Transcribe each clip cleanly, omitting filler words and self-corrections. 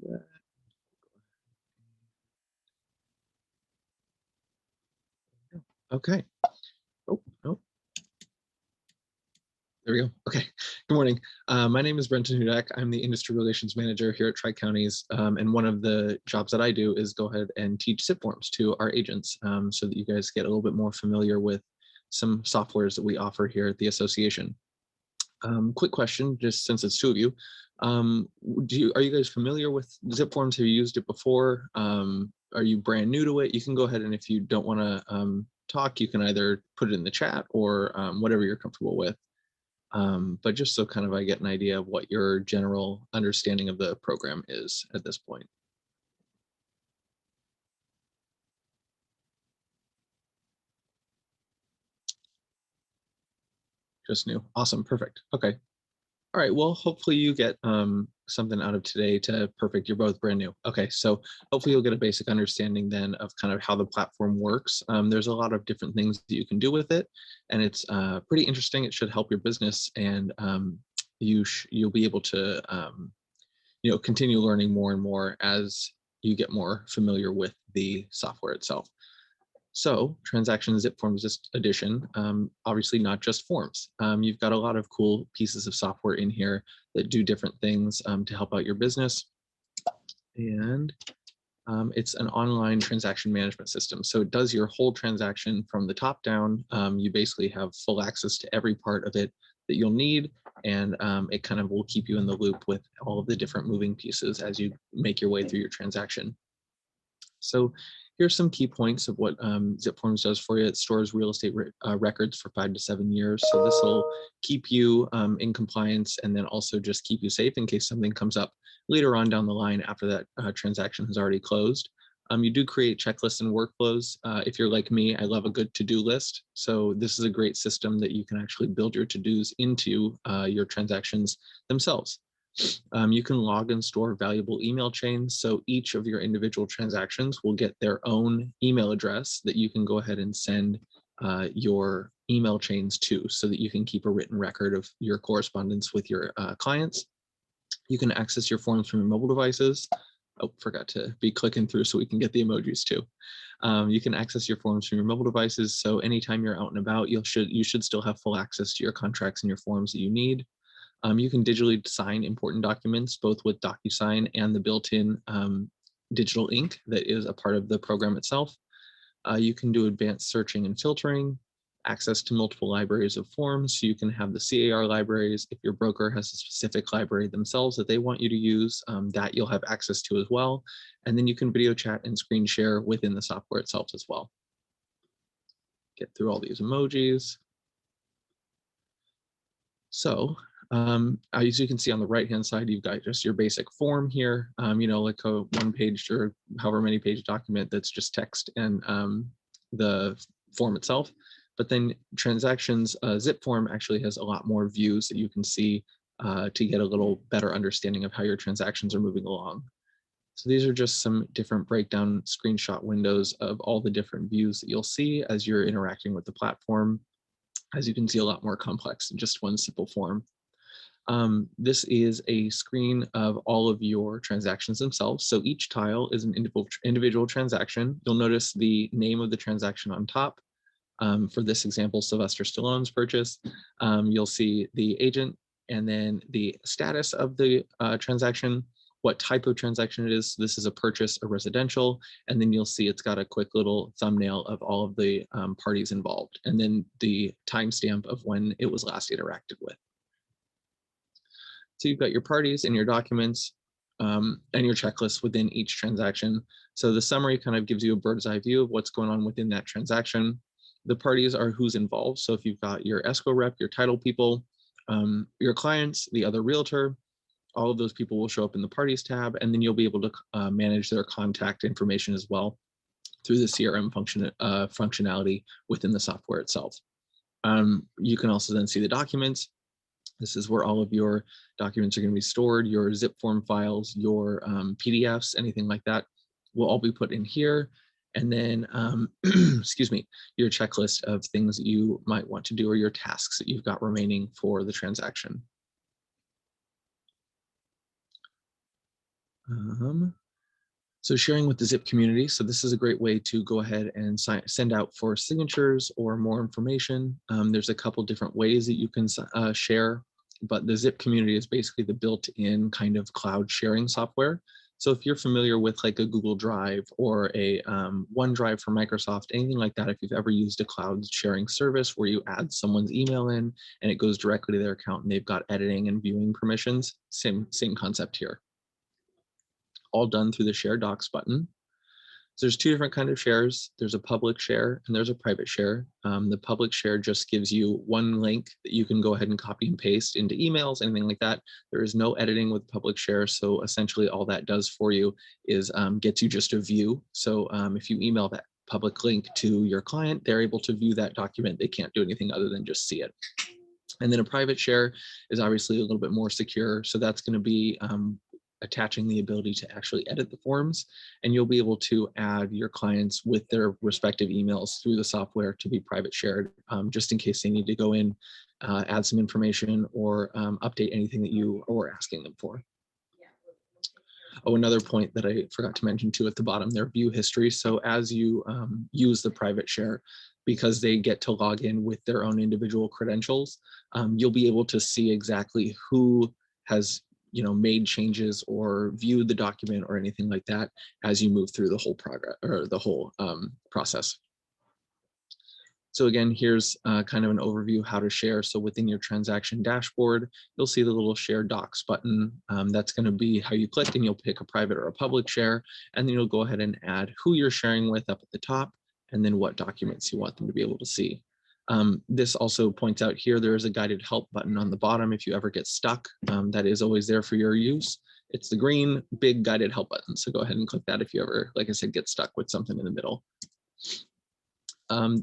that. Okay. Oh, no. There we go. Okay. Good morning. My name is Brenton Hudak. I'm the Industry Relations Manager here at Tri-Counties. And one of the jobs that I do is go ahead and teach zipForms to our agents so that you guys get a little bit more familiar with some softwares that we offer here at the association. Quick question, just since it's two of you. Are you guys familiar with zipForms? Have you used it before? Are you brand new to it? You can go ahead, and if you don't want to talk, you can either put it in the chat or whatever you're comfortable with. But just so kind of I get an idea of what your general understanding of the program is at this point. Just new. Awesome. Perfect. Okay. All right. Well, hopefully you get something out of today to perfect. You're both brand new. Okay. So hopefully you'll get a basic understanding then of kind of how the platform works. There's a lot of different things that you can do with it, and it's pretty interesting. It should help your business, and you'll be able to continue learning more and more as you get more familiar with the software itself. So transaction zipForms edition, obviously not just forms. You've got a lot of cool pieces of software in here that do different things to help out your business. And it's an online transaction management system. So it does your whole transaction from the top down. You basically have full access to every part of it that you'll need. And it kind of will keep you in the loop with all of the different moving pieces as you make your way through your transaction. So here's some key points of what zipForms does for you. It stores real estate records for 5 to 7 years. So this will keep you in compliance and then also just keep you safe in case something comes up later on down the line after that transaction has already closed. You do create checklists and workflows. If you're like me, I love a good to-do list. So this is a great system that you can actually build your to-dos into your transactions themselves. You can log and store valuable email chains. So each of your individual transactions will get their own email address that you can go ahead and send your email chains to so that you can keep a written record of your correspondence with your clients. You can access your forms from your mobile devices. Oh, forgot to be clicking through so we can get the emojis too. You can access your forms from your mobile devices. So anytime you're out and about, you should still have full access to your contracts and your forms that you need. You can digitally sign important documents, both with DocuSign and the built-in digital ink that is a part of the program itself. You can do advanced searching and filtering, access to multiple libraries of forms. So you can have the CAR libraries. If your broker has a specific library themselves that they want you to use, that you'll have access to as well. And then you can video chat and screen share within the software itself as well. Get through all these emojis. So as you can see on the right-hand side, you've got just your basic form here, like a one-page or however many page document that's just text and the form itself. But then transactions zipForm actually has a lot more views that you can see to get a little better understanding of how your transactions are moving along. So these are just some different breakdown screenshot windows of all the different views that you'll see as you're interacting with the platform. As you can see, a lot more complex than just one simple form. This is a screen of all of your transactions themselves. So each tile is an individual transaction. You'll notice the name of the transaction on top. For this example, Sylvester Stallone's purchase. You'll see the agent and then the status of the transaction, what type of transaction it is. This is a purchase, a residential, and then you'll see it's got a quick little thumbnail of all of the parties involved, and then the timestamp of when it was last interacted with. So you've got your parties and your documents and your checklists within each transaction. So the summary kind of gives you a bird's eye view of what's going on within that transaction. The parties are who's involved. So if you've got your escrow rep, your title people, your clients, the other realtor, all of those people will show up in the parties tab, and then you'll be able to manage their contact information as well through the CRM functionality within the software itself. You can also then see the documents. This is where all of your documents are going to be stored, your zipForm files, your PDFs, anything like that will all be put in here. And then, excuse me, your checklist of things that you might want to do or your tasks that you've got remaining for the transaction. So sharing with the Zip community. So this is a great way to go ahead and send out for signatures or more information. There's a couple different ways that you can share, but the Zip community is basically the built-in kind of cloud sharing software. So if you're familiar with like a Google Drive or a OneDrive for Microsoft, anything like that, if you've ever used a cloud sharing service where you add someone's email in and it goes directly to their account and they've got editing and viewing permissions, same concept here. All done through the Share Docs button. So there's two different kinds of shares. There's a public share and there's a private share. The public share just gives you one link that you can go ahead and copy and paste into emails, anything like that. There is no editing with public share. So essentially all that does for you is gets you just a view. So if you email that public link to your client, they're able to view that document. They can't do anything other than just see it. And then a private share is obviously a little bit more secure. So that's going to be attaching the ability to actually edit the forms, and you'll be able to add your clients with their respective emails through the software to be private shared, just in case they need to go in, add some information or update anything that you were asking them for. Oh, another point that I forgot to mention too at the bottom, their view history. So as you use the private share, because they get to log in with their own individual credentials, you'll be able to see exactly who has made changes or viewed the document or anything like that as you move through the whole progress or the whole process. So again, here's kind of an overview of how to share. So within your transaction dashboard, you'll see the little share docs button. That's going to be how you click and you'll pick a private or a public share. And then you'll go ahead and add who you're sharing with up at the top and then what documents you want them to be able to see. This also points out here, there is a guided help button on the bottom. If you ever get stuck, that is always there for your use. It's the green big guided help button. So go ahead and click that if you ever, like I said, get stuck with something in the middle.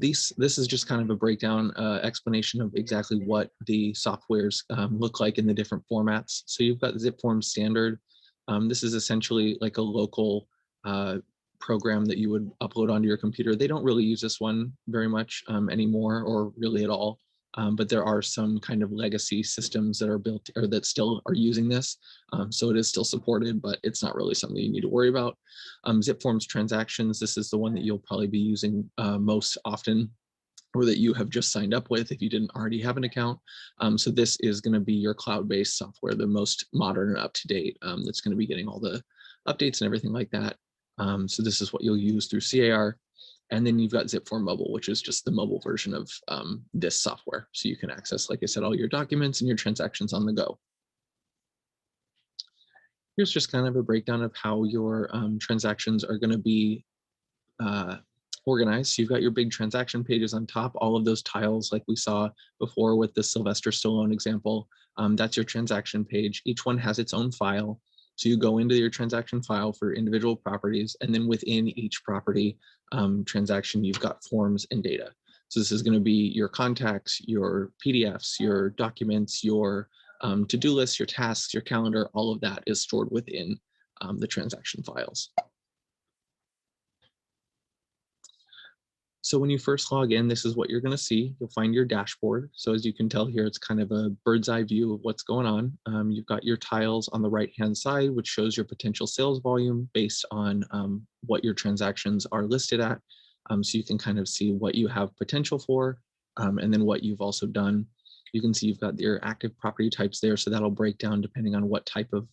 This is just kind of a breakdown explanation of exactly what the softwares look like in the different formats. So you've got zipForm standard. This is essentially like a local program that you would upload onto your computer. They don't really use this one very much anymore or really at all. But there are some kind of legacy systems that are built or that still are using this. So it is still supported, but it's not really something you need to worry about. zipForm's transactions, this is the one that you'll probably be using most often, or that you have just signed up with if you didn't already have an account. So this is going to be your cloud-based software, the most modern and up-to-date, that's going to be getting all the updates and everything like that. So this is what you'll use through CAR. And then you've got zipForm Mobile, which is just the mobile version of this software. So you can access, like I said, all your documents and your transactions on the go. Here's just kind of a breakdown of how your transactions are going to be organized. So you've got your big transaction pages on top, all of those tiles like we saw before with the Sylvester Stallone example. That's your transaction page. Each one has its own file. So you go into your transaction file for individual properties, and then within each property transaction, you've got forms and data. So this is going to be your contacts, your PDFs, your documents, your to-do lists, your tasks, your calendar, all of that is stored within the transaction files. So when you first log in, this is what you're going to see. You'll find your dashboard. So as you can tell here, it's kind of a bird's eye view of what's going on. You've got your tiles on the right-hand side, which shows your potential sales volume based on what your transactions are listed at. So you can kind of see what you have potential for, and then what you've also done. You can see you've got your active property types there. So that'll break down depending on what type of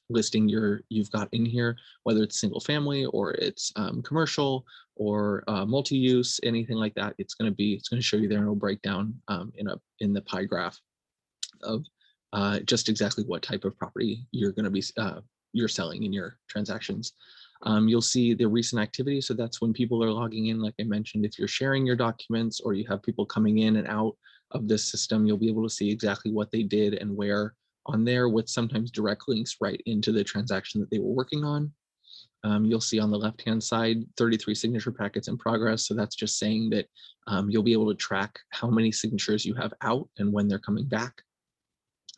listing you've got in here, whether it's single family or it's commercial or multi-use, anything like that. It's going to show you there, and it'll break down in the pie graph of just exactly what type of property you're going to be you're selling in your transactions. You'll see the recent activity. So that's when people are logging in. Like I mentioned, if you're sharing your documents or you have people coming in and out of this system, you'll be able to see exactly what they did and where on there, with sometimes direct links right into the transaction that they were working on. You'll see on the left-hand side, 33 signature packets in progress. So that's just saying that you'll be able to track how many signatures you have out and when they're coming back.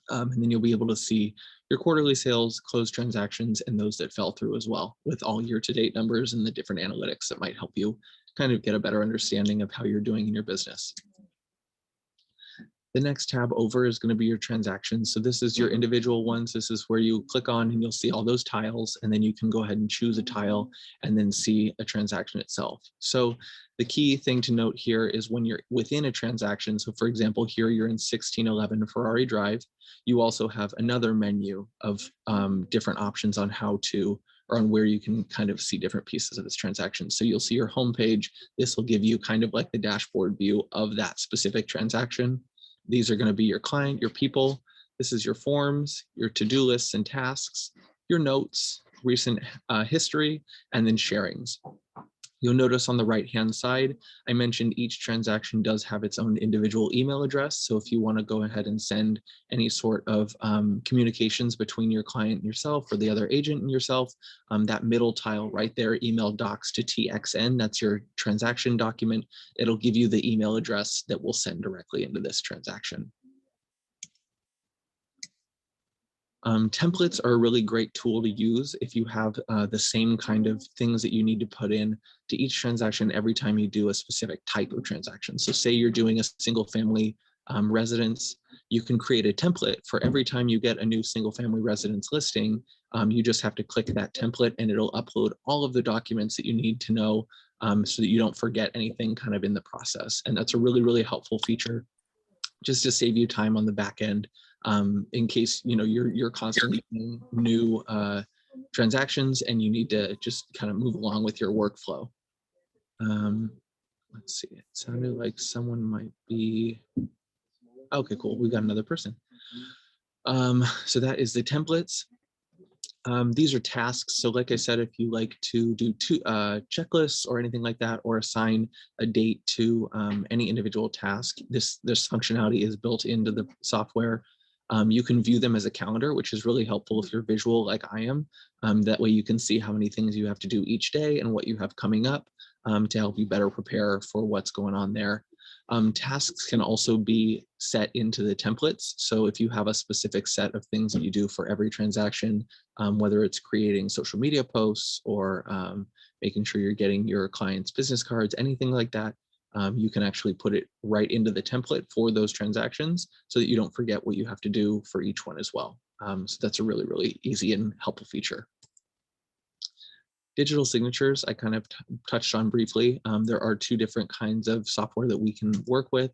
And then you'll be able to see your quarterly sales, closed transactions, and those that fell through as well, with all year-to-date numbers and the different analytics that might help you kind of get a better understanding of how you're doing in your business. The next tab over is going to be your transactions. So this is your individual ones. This is where you click on and you'll see all those tiles, and then you can go ahead and choose a tile and then see a transaction itself. So the key thing to note here is when you're within a transaction, so for example, here you're in 1611 Ferrari Drive, you also have another menu of different options on how to, or on where you can kind of see different pieces of this transaction. So you'll see your homepage. This will give you kind of like the dashboard view of that specific transaction. These are going to be your client, your people. This is your forms, your to-do lists and tasks, your notes, recent history, and then sharings. You'll notice on the right-hand side, I mentioned each transaction does have its own individual email address. So if you want to go ahead and send any sort of communications between your client and yourself, or the other agent and yourself, that middle tile right there, email docs to TXN, that's your transaction document. It'll give you the email address that will send directly into this transaction. Templates are a really great tool to use if you have the same kind of things that you need to put in to each transaction every time you do a specific type of transaction. So say you're doing a single family residence, you can create a template for every time you get a new single family residence listing. You just have to click that template and it'll upload all of the documents that you need to know so that you don't forget anything kind of in the process. And that's a really, really helpful feature just to save you time on the back end. In case you're constantly doing new transactions and you need to just kind of move along with your workflow. Let's see, it sounded like someone might be, okay, cool, we got another person. So that is the templates. These are tasks. So like I said, if you like to do checklists or anything like that, or assign a date to any individual task, this functionality is built into the software. You can view them as a calendar, which is really helpful if you're visual like I am. That way you can see how many things you have to do each day and what you have coming up to help you better prepare for what's going on there. Tasks can also be set into the templates. So if you have a specific set of things that you do for every transaction, whether it's creating social media posts or making sure you're getting your clients' business cards, anything like that, you can actually put it right into the template for those transactions so that you don't forget what you have to do for each one as well. So that's a really, really easy and helpful feature. Digital signatures, I kind of touched on briefly. There are two different kinds of software that we can work with.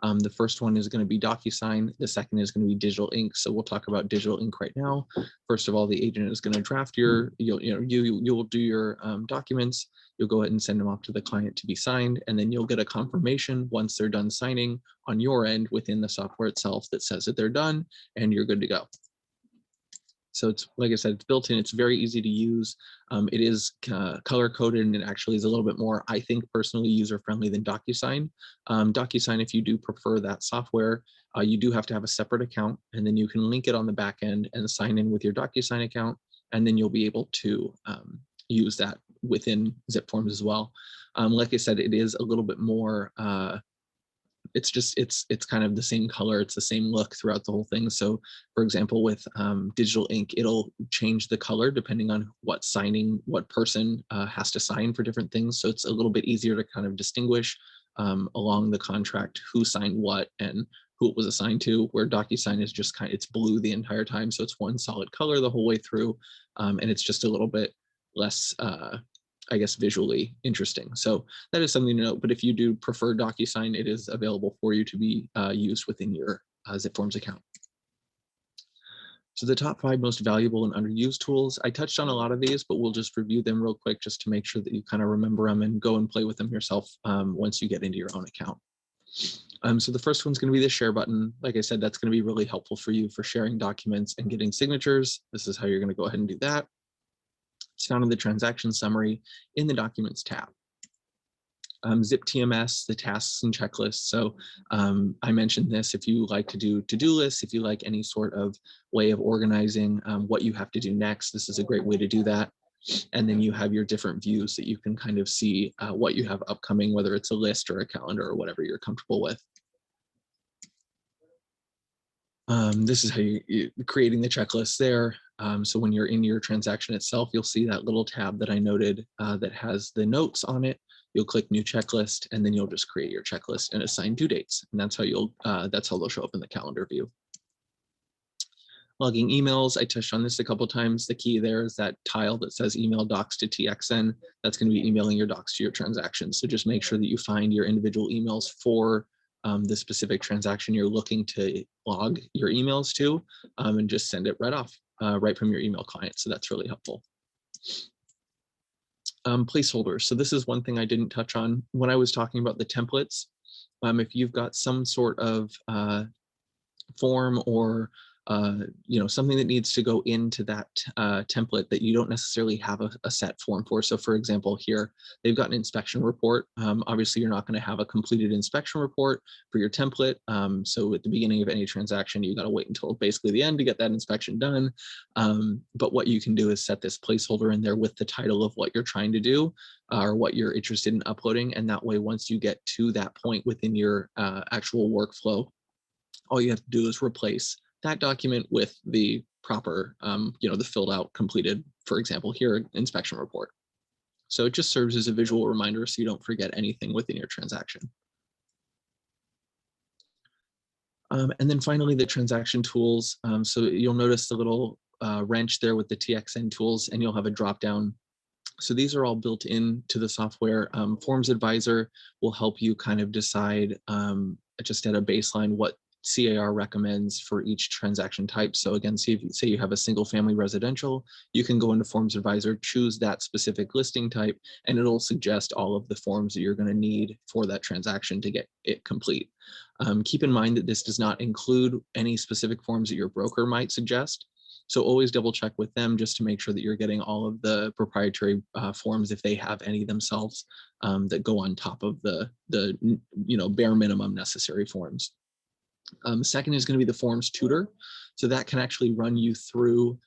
The first one is going to be DocuSign. The second is going to be digital ink. So we'll talk about digital ink right now. First of all, the agent is going to draft your, you will do your documents. You'll go ahead and send them off to the client to be signed, and then you'll get a confirmation once they're done signing on your end within the software itself that says that they're done and you're good to go. So it's, like I said, it's built in, it's very easy to use. It is color coded, and it actually is a little bit more, I think, personally user-friendly than DocuSign. DocuSign, if you do prefer that software, you do have to have a separate account, and then you can link it on the back end and sign in with your DocuSign account, and then you'll be able to use that within zipForms as well. Like I said, it is a little bit more, it's kind of the same color, it's the same look throughout the whole thing. So for example, with digital ink, it'll change the color depending on what person has to sign for different things. So it's a little bit easier to kind of distinguish along the contract who signed what and who it was assigned to, where DocuSign is just it's blue the entire time. So it's one solid color the whole way through. And it's just a little bit less, I guess, visually interesting. So that is something to note. But if you do prefer DocuSign, it is available for you to be used within your zipForms account. So the top 5 most valuable and underused tools, I touched on a lot of these, but we'll just review them real quick just to make sure that you kind of remember them and go and play with them yourself once you get into your own account. So the first one's going to be the share button. Like I said, that's going to be really helpful for you for sharing documents and getting signatures. This is how you're going to go ahead and do that. It's found in the transaction summary in the Documents tab. zipTMS, the tasks and checklists. So I mentioned this, if you like to do to-do lists, if you like any sort of way of organizing what you have to do next, this is a great way to do that. And then you have your different views that you can kind of see what you have upcoming, whether it's a list or a calendar or whatever you're comfortable with. This is how you're creating the checklist there. So when you're in your transaction itself, you'll see that little tab that I noted that has the notes on it. you'll click new checklist, and then you'll just create your checklist and assign due dates. And that's how they'll show up in the calendar view. Logging emails, I touched on this a couple times. The key there is that tile that says email docs to TXN. That's going to be emailing your docs to your transactions. So just make sure that you find your individual emails for the specific transaction you're looking to log your emails to, and just send it right off, right from your email client. So that's really helpful. Placeholders. So this is one thing I didn't touch on when I was talking about the templates. If you've got some sort of form or something that needs to go into that template that you don't necessarily have a set form for. So for example, here, they've got an inspection report. Obviously, you're not going to have a completed inspection report for your template. So at the beginning of any transaction, you got to wait until basically the end to get that inspection done. But what you can do is set this placeholder in there with the title of what you're trying to do or what you're interested in uploading. And that way, once you get to that point within your actual workflow, all you have to do is replace that document with the proper, the filled out, completed, for example, here, inspection report. So it just serves as a visual reminder so you don't forget anything within your transaction. And then finally, the transaction tools. So you'll notice the little wrench there with the TXN tools, and you'll have a drop down. So these are all built into the software. Forms Advisor will help you kind of decide just at a baseline what CAR recommends for each transaction type. So again, say you have a single family residential, you can go into Forms Advisor, choose that specific listing type, and it'll suggest all of the forms that you're going to need for that transaction to get it complete. Keep in mind that this does not include any specific forms that your broker might suggest. So always double check with them just to make sure that you're getting all of the proprietary forms, if they have any themselves, that go on top of the bare minimum necessary forms. Second is going to be the Forms Tutor. So that can actually run you through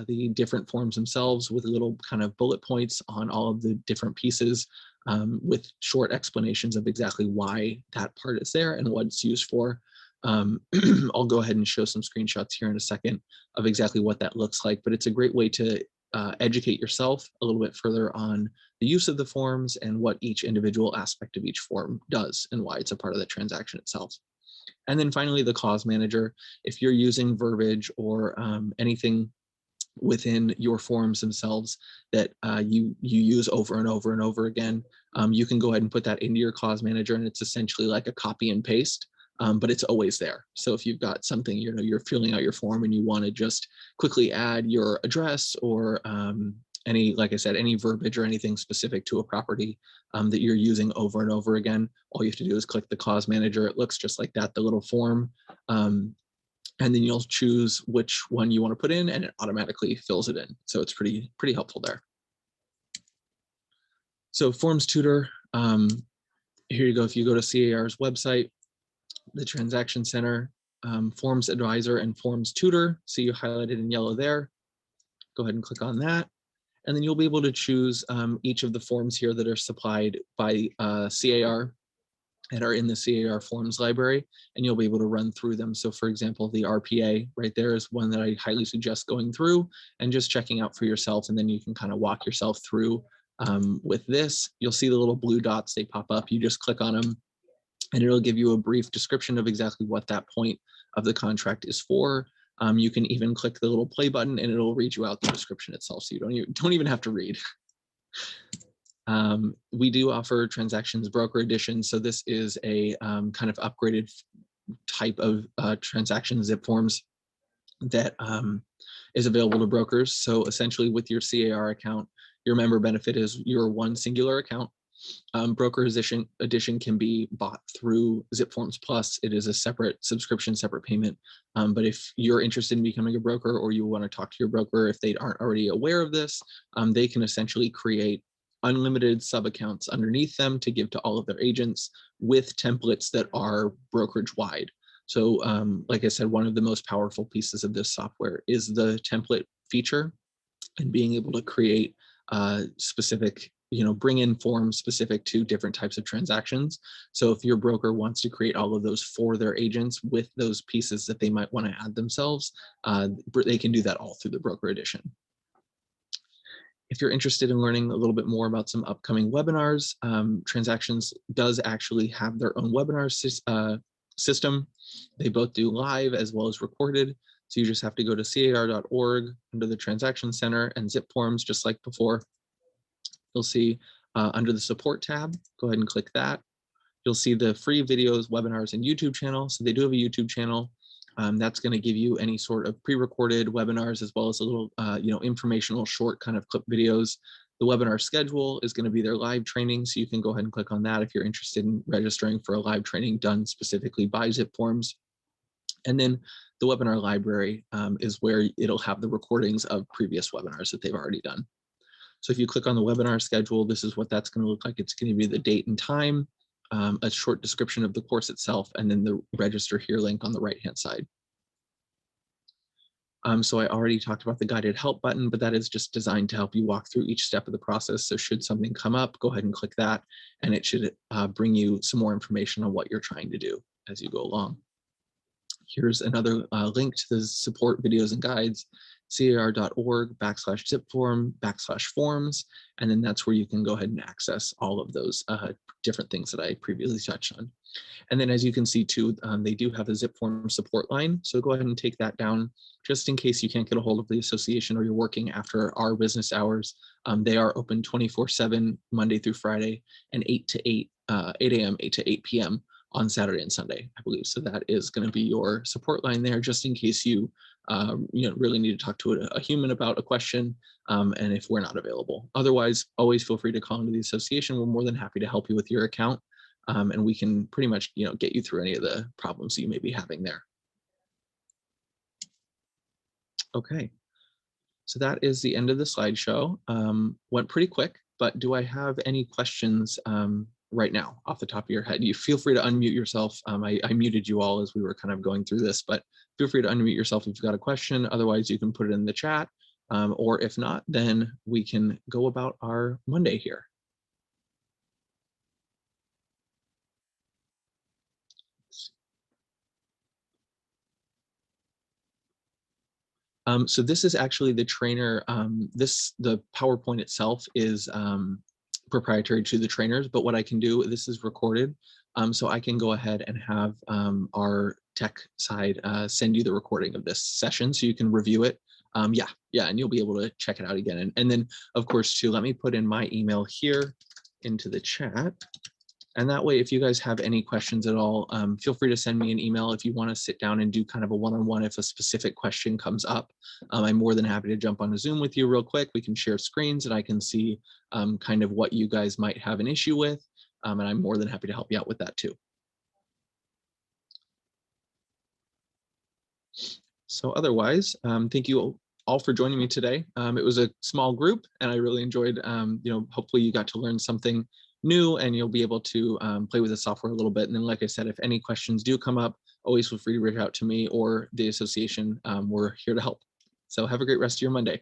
the different forms themselves with little kind of bullet points on all of the different pieces, with short explanations of exactly why that part is there and what it's used for. I'll go ahead and show some screenshots here in a second of exactly what that looks like, but it's a great way to educate yourself a little bit further on the use of the forms and what each individual aspect of each form does and why it's a part of the transaction itself. And then finally, the clause manager. If you're using verbiage or anything within your forms themselves that you use over and over and over again, you can go ahead and put that into your clause manager, and it's essentially like a copy and paste, but it's always there. So if you've got something, you're filling out your form and you want to just quickly add your address or like I said, any verbiage or anything specific to a property that you're using over and over again, all you have to do is click the clause manager. It looks just like that, the little form. And then you'll choose which one you want to put in, and it automatically fills it in. So it's pretty helpful there. So Forms Tutor, here you go. If you go to CAR's website, the Transaction Center, Forms Advisor and Forms Tutor, see you highlighted in yellow there. Go ahead and click on that. And then you'll be able to choose each of the forms here that are supplied by CAR and are in the CAR forms library, and you'll be able to run through them. So for example, the RPA right there is one that I highly suggest going through and just checking out for yourself, and then you can kind of walk yourself through with this. You'll see the little blue dots, they pop up, you just click on them, and it'll give you a brief description of exactly what that point of the contract is for. You can even click the little play button and it'll read you out the description itself, so you don't even have to read. We do offer Transactions Broker Edition, so this is a kind of upgraded type of transaction zipForms that is available to brokers. So essentially with your CAR account, your member benefit is your one singular account. Brokerage Edition can be bought through zipForms Plus. It is a separate subscription, separate payment. But if you're interested in becoming a broker, or you want to talk to your broker if they aren't already aware of this, they can essentially create unlimited sub accounts underneath them to give to all of their agents with templates that are brokerage wide. So like I said, one of the most powerful pieces of this software is the template feature and being able to create specific, bring in forms specific to different types of transactions. So if your broker wants to create all of those for their agents with those pieces that they might want to add themselves, they can do that all through the Broker Edition. If you're interested in learning a little bit more about some upcoming webinars, Transactions does actually have their own webinar system. They both do live as well as recorded. So you just have to go to car.org under the Transaction Center and zipForms, just like before. You'll see under the support tab, go ahead and click that. You'll see the free videos, webinars, and YouTube channel. So they do have a YouTube channel. That's going to give you any sort of pre-recorded webinars as well as a little, informational short kind of clip videos. The webinar schedule is going to be their live training, so you can go ahead and click on that if you're interested in registering for a live training done specifically by zipForms. And then the webinar library is where it'll have the recordings of previous webinars that they've already done. So if you click on the webinar schedule, this is what that's going to look like. It's going to be the date and time, a short description of the course itself, and then the register here link on the right-hand side. So I already talked about the guided help button, but that is just designed to help you walk through each step of the process. So should something come up, go ahead and click that, and it should bring you some more information on what you're trying to do as you go along. Here's another link to the support videos and guides, car.org/zipform/forms, and then that's where you can go ahead and access all of those different things that I previously touched on. And then as you can see too, they do have a zipForm support line. So go ahead and take that down just in case you can't get a hold of the association or you're working after our business hours. They are open 24/7, Monday through Friday, and 8 a.m., 8 to 8 p.m. on Saturday and Sunday, I believe. So that is going to be your support line there, just in case you really need to talk to a human about a question, and if we're not available. Otherwise, always feel free to call into the association. We're more than happy to help you with your account, and we can pretty much get you through any of the problems you may be having there. Okay, so that is the end of the slideshow. Went pretty quick, but do I have any questions right now off the top of your head? You feel free to unmute yourself. I muted you all as we were kind of going through this, but feel free to unmute yourself if you've got a question. Otherwise, you can put it in the chat, or if not, then we can go about our Monday here. So this is actually the trainer. The PowerPoint itself is proprietary to the trainers, but what I can do, this is recorded, so I can go ahead and have our tech side send you the recording of this session so you can review it. Yeah, and you'll be able to check it out again. And then, of course, too, let me put in my email here into the chat. And that way, if you guys have any questions at all, feel free to send me an email if you want to sit down and do kind of a one-on-one if a specific question comes up. I'm more than happy to jump on a Zoom with you real quick. We can share screens and I can see kind of what you guys might have an issue with. And I'm more than happy to help you out with that too. So otherwise, thank you all for joining me today. It was a small group and I really enjoyed, hopefully you got to learn something new and you'll be able to play with the software a little bit. And then, like I said, if any questions do come up, always feel free to reach out to me or the association. We're here to help. So have a great rest of your Monday.